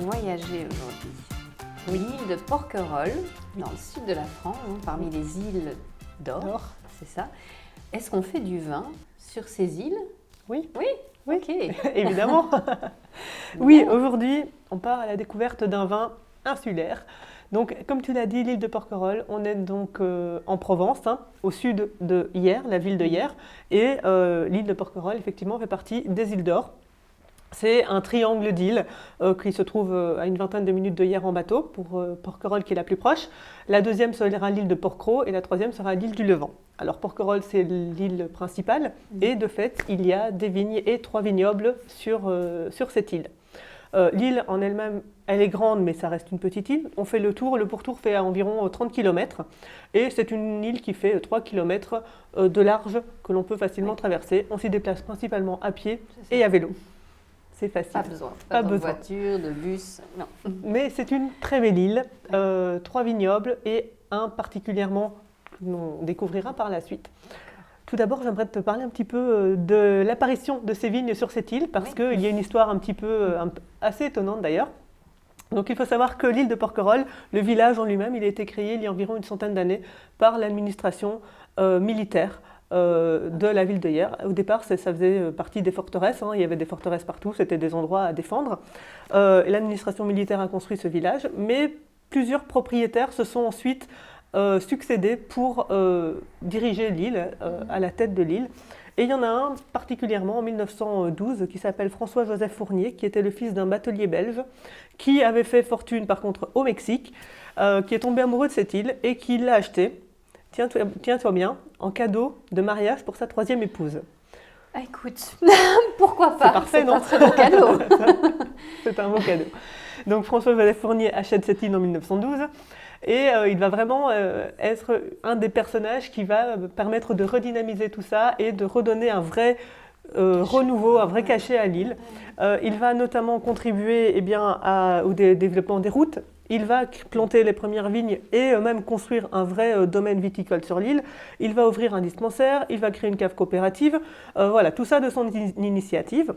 voyager aujourd'hui. L'île de Porquerolles, dans le sud de la France, parmi les îles d'or, c'est ça. Est-ce qu'on fait du vin sur ces îles? Oui. Oui. Ok. Évidemment. Oui, aujourd'hui, on part à la découverte d'un vin insulaire. Donc, comme tu l'as dit, l'île de Porquerolles, on est donc en Provence, au sud de Hyères, la ville de Hyères. Et l'île de Porquerolles, effectivement, fait partie des îles d'or. C'est un triangle d'îles qui se trouve à une vingtaine de minutes de Hyères en bateau, pour Porquerolles qui est la plus proche. La deuxième sera l'île de Porquerolles et la troisième sera l'île du Levant. Alors Porquerolles, c'est l'île principale et de fait, il y a des vignes et 3 vignobles sur cette île. L'île en elle-même, elle est grande, mais ça reste une petite île. On fait le tour, le pourtour fait à environ 30 km et c'est une île qui fait 3 km de large que l'on peut facilement traverser. On s'y déplace principalement à pied et à vélo. C'est facile. Pas besoin de voiture, de bus, non. Mais c'est une très belle île, 3 vignobles et un particulièrement qu'on découvrira par la suite. Tout d'abord, j'aimerais te parler un petit peu de l'apparition de ces vignes sur cette île, parce qu'il y a une histoire un petit peu assez étonnante d'ailleurs. Donc il faut savoir que l'île de Porquerolles, le village en lui-même, il a été créé il y a environ une centaine d'années par l'administration militaire de la ville de Hyères. Au départ, ça faisait partie des forteresses, il y avait des forteresses partout, c'était des endroits à défendre. L'administration militaire a construit ce village, mais plusieurs propriétaires se sont ensuite succédés pour diriger l'île, à la tête de l'île. Et il y en a un particulièrement en 1912 qui s'appelle François-Joseph Fournier, qui était le fils d'un batelier belge, qui avait fait fortune par contre au Mexique, qui est tombé amoureux de cette île et qui l'a achetée, tiens-toi bien, en cadeau de mariage pour sa 3e épouse. Écoute, pourquoi pas? C'est parfait, non? Un très beau cadeau. C'est un beau cadeau. Donc François-Joseph Fournier achète cette île en 1912 et il va vraiment être un des personnages qui va permettre de redynamiser tout ça et de redonner un vrai renouveau, un vrai cachet à l'île. Il va notamment contribuer au développement des routes. Il va planter les premières vignes et même construire un vrai domaine viticole sur l'île. Il va ouvrir un dispensaire, il va créer une cave coopérative. Voilà, tout ça de son initiative.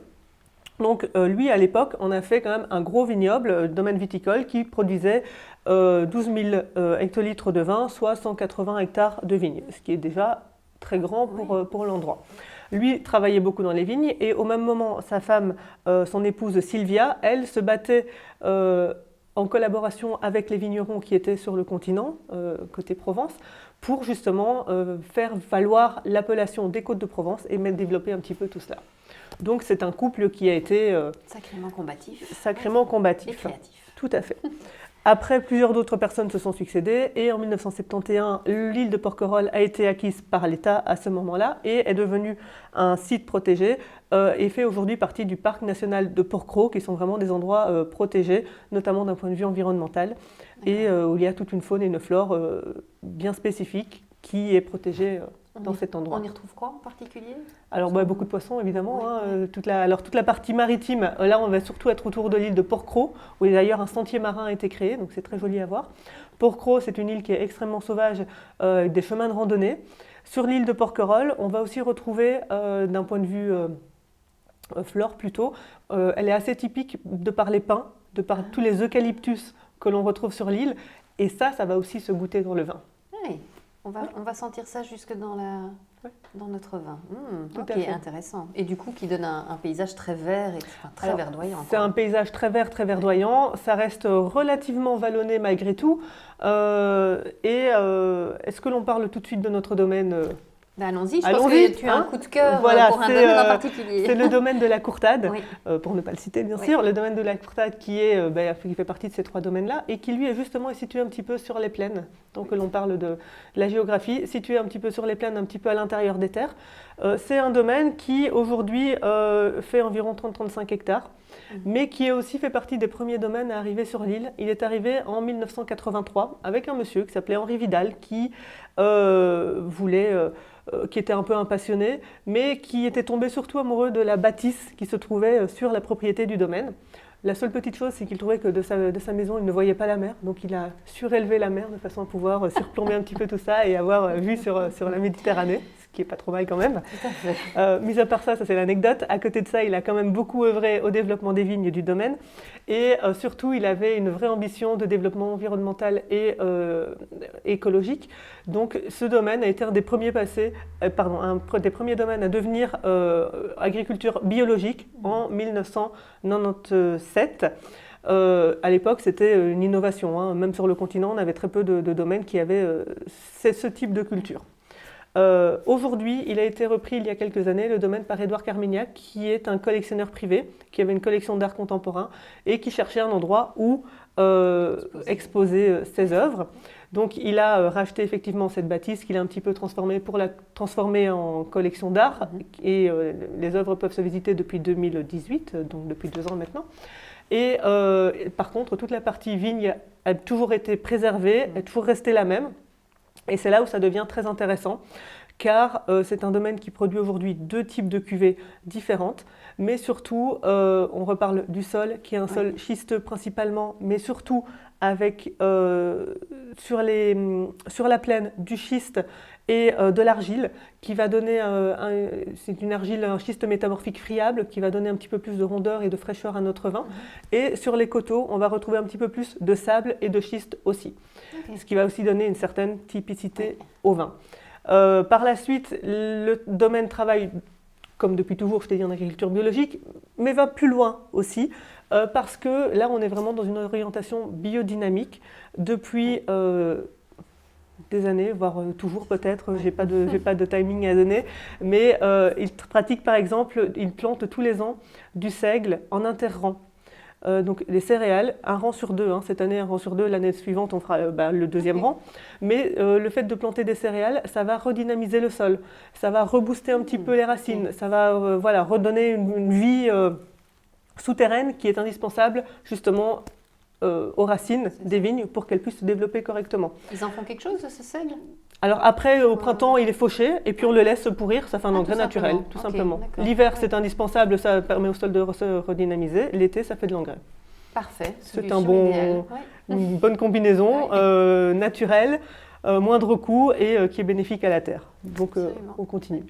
Donc lui, à l'époque, on a fait quand même un gros vignoble, domaine viticole, qui produisait 12 000 hectolitres de vin, soit 180 hectares de vignes, ce qui est déjà très grand pour l'endroit. Lui travaillait beaucoup dans les vignes et au même moment, sa femme, son épouse Sylvia, elle se battait en collaboration avec les vignerons qui étaient sur le continent, côté Provence, pour justement faire valoir l'appellation des Côtes de Provence et développer un petit peu tout cela. Donc c'est un couple qui a été sacrément combatif. Sacrément combatif. Et créatif. Tout à fait. Après, plusieurs d'autres personnes se sont succédées et en 1971, l'île de Porquerolles a été acquise par l'État à ce moment-là et est devenue un site protégé et fait aujourd'hui partie du parc national de Porquerolles, qui sont vraiment des endroits protégés, notamment d'un point de vue environnemental, et où il y a toute une faune et une flore bien spécifique qui est protégée dans cet endroit. On y retrouve quoi en particulier? Alors beaucoup de poissons évidemment. Toute la partie maritime, là on va surtout être autour de l'île de Porquerolles, où d'ailleurs un sentier marin a été créé, donc c'est très joli à voir. Porquerolles, c'est une île qui est extrêmement sauvage, avec des chemins de randonnée. Sur l'île de Porquerolles, on va aussi retrouver, d'un point de vue flore plutôt, elle est assez typique de par les pins, de par tous les eucalyptus que l'on retrouve sur l'île, et ça va aussi se goûter dans le vin. Oui. On va sentir ça jusque dans notre vin. Tout à fait. Intéressant. Et du coup, qui donne un paysage très vert et très verdoyant. C'est un paysage très vert, très verdoyant. Ça reste relativement vallonné malgré tout. Est-ce que l'on parle tout de suite de notre domaine Allons-y, je pense que tu as un coup de cœur pour un domaine en particulier. C'est le domaine de la Courtade, pour ne pas le citer bien sûr, le domaine de la Courtade qui fait partie de ces 3 domaines-là et qui lui est justement situé un petit peu sur les plaines. Donc l'on parle de la géographie, situé un petit peu sur les plaines, un petit peu à l'intérieur des terres. C'est un domaine qui aujourd'hui fait environ 30-35 hectares, mais qui est aussi fait partie des premiers domaines à arriver sur l'île. Il est arrivé en 1983 avec un monsieur qui s'appelait Henri Vidal qui qui était un peu un passionné, mais qui était tombé surtout amoureux de la bâtisse qui se trouvait sur la propriété du domaine. La seule petite chose, c'est qu'il trouvait que de sa maison, il ne voyait pas la mer, donc il a surélevé la mer de façon à pouvoir surplomber un petit peu tout ça et avoir vue sur la Méditerranée, ce qui est pas trop mal quand même. Tout à fait. Mis à part ça, ça c'est l'anecdote. À côté de ça, il a quand même beaucoup œuvré au développement des vignes du domaine. Et surtout, il avait une vraie ambition de développement environnemental et écologique. Donc ce domaine a été un des premiers des premiers domaines à devenir agriculture biologique en 1997. À l'époque, c'était une innovation. Hein. Même sur le continent, on avait très peu de domaines qui avaient ce type de culture. Aujourd'hui, il a été repris il y a quelques années, le domaine par Édouard Carmignac, qui est un collectionneur privé, qui avait une collection d'art contemporain et qui cherchait un endroit où exposer ses œuvres. Donc il a racheté effectivement cette bâtisse qu'il a un petit peu transformée pour la transformer en collection d'art. Et les œuvres peuvent se visiter depuis 2018, donc depuis 2 ans maintenant. Et par contre, toute la partie vigne a toujours été préservée, est toujours restée la même. Et c'est là où ça devient très intéressant, car c'est un domaine qui produit aujourd'hui 2 types de cuvées différentes, mais surtout, on reparle du sol, qui est un sol schisteux principalement, mais surtout avec sur la plaine du schiste et de l'argile, qui va donner, c'est une argile, un schiste métamorphique friable, qui va donner un petit peu plus de rondeur et de fraîcheur à notre vin. Et sur les coteaux, on va retrouver un petit peu plus de sable et de schiste aussi. Ce qui va aussi donner une certaine typicité au vin. Par la suite, le domaine travaille, comme depuis toujours, je t'ai dit, en agriculture biologique, mais va plus loin aussi, parce que là, on est vraiment dans une orientation biodynamique depuis des années, voire toujours peut-être, j'ai pas de timing à donner, mais ils pratiquent par exemple, ils plantent tous les ans du seigle en interrang. Donc les céréales, un rang sur 2, hein, cette année un rang sur 2, l'année suivante on fera le 2e rang, mais le fait de planter des céréales, ça va redynamiser le sol, ça va rebooster un petit peu les racines, ça va redonner une vie souterraine qui est indispensable justement aux racines des vignes pour qu'elles puissent se développer correctement. Ils en font quelque chose de ce seigle ? Alors après, au printemps, il est fauché et puis on le laisse pourrir, ça fait un engrais naturel, tout simplement. L'hiver, c'est indispensable, ça permet au sol de se redynamiser. L'été, ça fait de l'engrais. Parfait. C'est une bonne combinaison naturelle, moindre coût et qui est bénéfique à la terre. Donc on continue.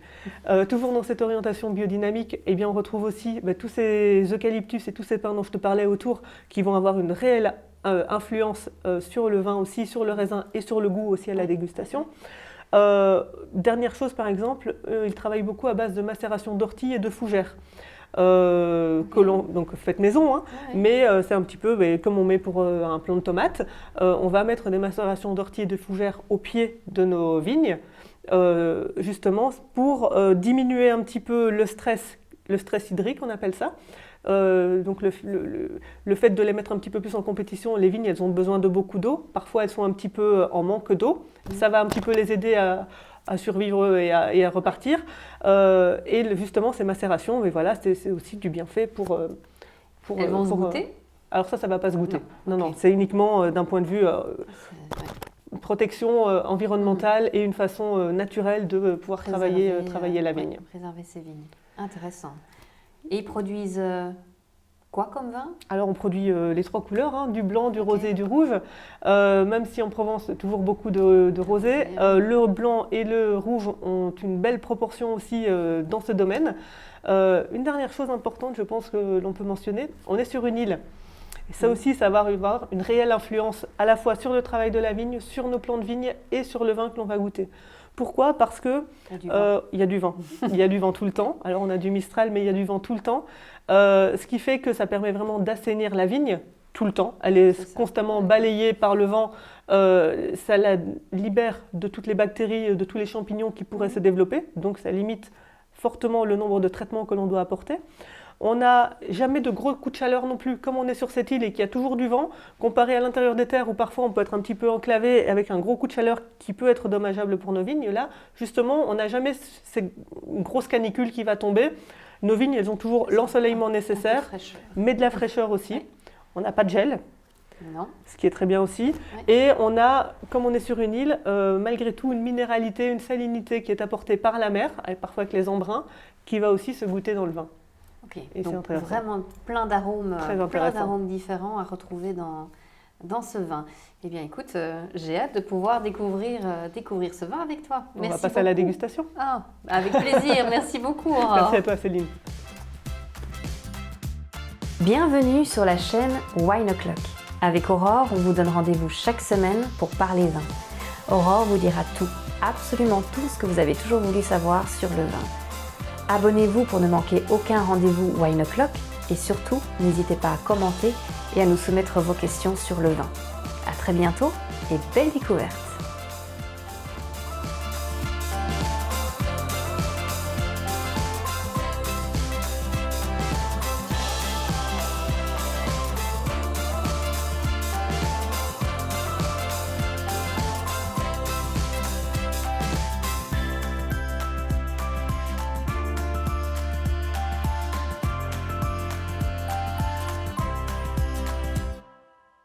Toujours dans cette orientation biodynamique, eh bien, on retrouve aussi tous ces eucalyptus et tous ces pins dont je te parlais autour qui vont avoir une réelle influence sur le vin aussi, sur le raisin et sur le goût aussi à la dégustation. Dernière chose par exemple, ils travaillent beaucoup à base de macération d'ortie et de fougère. Donc faites maison, hein, mais c'est un petit peu comme on met pour un plant de tomates. On va mettre des macérations d'ortie et de fougère au pied de nos vignes, justement pour diminuer un petit peu le stress hydrique, on appelle ça. Donc le fait de les mettre un petit peu plus en compétition, les vignes elles ont besoin de beaucoup d'eau, parfois elles sont un petit peu en manque d'eau, ça va un petit peu les aider à survivre et à repartir. Et justement ces macérations, mais voilà, c'est aussi du bienfait pour elles vont se goûter ? Alors ça va pas se goûter. Non, Okay. c'est uniquement d'un point de vue protection environnementale et une façon naturelle de pouvoir travailler la vigne. Préserver ses vignes. Intéressant. Et ils produisent quoi comme vin ? Alors on produit les 3 couleurs, hein, du blanc, du rosé et du rouge. Même si en Provence, toujours beaucoup de rosé. Le blanc et le rouge ont une belle proportion aussi dans ce domaine. Une dernière chose importante, je pense que l'on peut mentionner, on est sur une île. Et ça aussi, ça va avoir une réelle influence à la fois sur le travail de la vigne, sur nos plants de vigne et sur le vin que l'on va goûter. Pourquoi ? Parce que il y a du vent. Il y a du vent tout le temps. Alors on a du Mistral, mais il y a du vent tout le temps. Ce qui fait que ça permet vraiment d'assainir la vigne tout le temps. Elle est constamment balayée par le vent. Ça la libère de toutes les bactéries, de tous les champignons qui pourraient se développer. Donc ça limite fortement le nombre de traitements que l'on doit apporter. On n'a jamais de gros coups de chaleur non plus, comme on est sur cette île et qu'il y a toujours du vent, comparé à l'intérieur des terres où parfois on peut être un petit peu enclavé avec un gros coup de chaleur qui peut être dommageable pour nos vignes. Là, justement, on n'a jamais cette grosse canicule qui va tomber. Nos vignes, elles ont toujours l'ensoleillement nécessaire, mais de la fraîcheur aussi. On n'a pas de gel, ce qui est très bien aussi. Et on a, comme on est sur une île, malgré tout une minéralité, une salinité qui est apportée par la mer, et parfois avec les embruns, qui va aussi se goûter dans le vin. Et donc vraiment plein d'arômes différents à retrouver dans ce vin. Eh bien, écoute, j'ai hâte de pouvoir découvrir ce vin avec toi. On va passer à la dégustation. Ah, avec plaisir. Merci beaucoup, Aurore. Merci à toi, Céline. Bienvenue sur la chaîne Wine O'Clock. Avec Aurore, on vous donne rendez-vous chaque semaine pour parler vin. Aurore vous dira tout, absolument tout ce que vous avez toujours voulu savoir sur le vin. Abonnez-vous pour ne manquer aucun rendez-vous Wine O'Clock et surtout, n'hésitez pas à commenter et à nous soumettre vos questions sur le vin. À très bientôt et belle découverte!